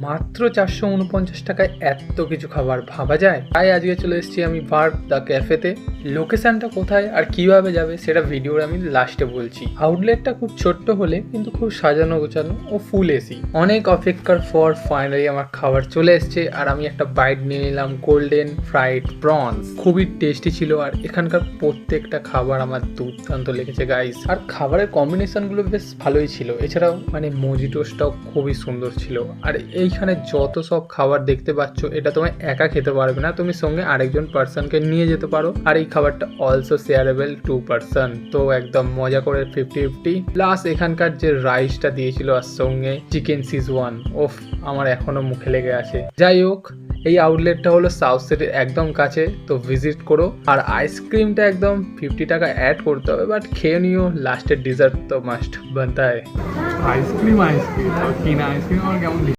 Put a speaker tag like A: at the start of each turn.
A: মাত্র 449 টাকায় এত কিছু খাবার ভাবা যায়। তাই আজকে চলে এসেছি আমি ভার্ব দ্য ক্যাফেতে। লোকেশনটা কোথায় আর কিভাবে যাবে সেটা ভিডিওর আমি লাস্টে বলছি। আউটলেটটা খুব ছোট্ট হলে কিন্তু খুব সাজানো গোছানো ও ফুল এসি। অনেক অপেক্ষার পর ফাইনালি আমার খাবার চলে এসছে আর আমি একটা বাইট নিয়ে নিলাম গোল্ডেন ফ্রাইড প্রনস। খুবই টেস্টি ছিল আর এখানকার প্রত্যেকটা খাবার আমার দুর্দান্ত লেগেছে গাইস। আর খাবারের কম্বিনেশনগুলো বেশ ভালোই ছিল। এছাড়াও মজিটোসটাও খুবই সুন্দর ছিল। আর এইখানে যত সব খাবার দেখতে পাচ্ছ এটা তুমি একা খেতে পারবে না, তুমি সঙ্গে আরেকজন পার্সনকে নিয়ে যেতে পারো। আর এই খাবারটা অলসো শেয়ারেবল 2 পার্সন, তো একদম মজা করে 50-50। প্লাস এখানকার যে রাইসটা দিয়েছিল আর সঙ্গে চিকেন সিজওয়ান, ওফ আমার এখনো মুখে লেগে আছে। যাই হোক, এই আউটলেটটা হলো সাউথ সিটির একদম কাছে, তো ভিজিট করো। আর আইসক্রিমটা একদম 50 টাকা অ্যাড করতে হবে, বাট খেয়ে নিও, লাস্টের ডিজার্ট তো মাস্ট বানতা है।
B: আইসক্রিম কিনা আইসক্রিম আমার কেমন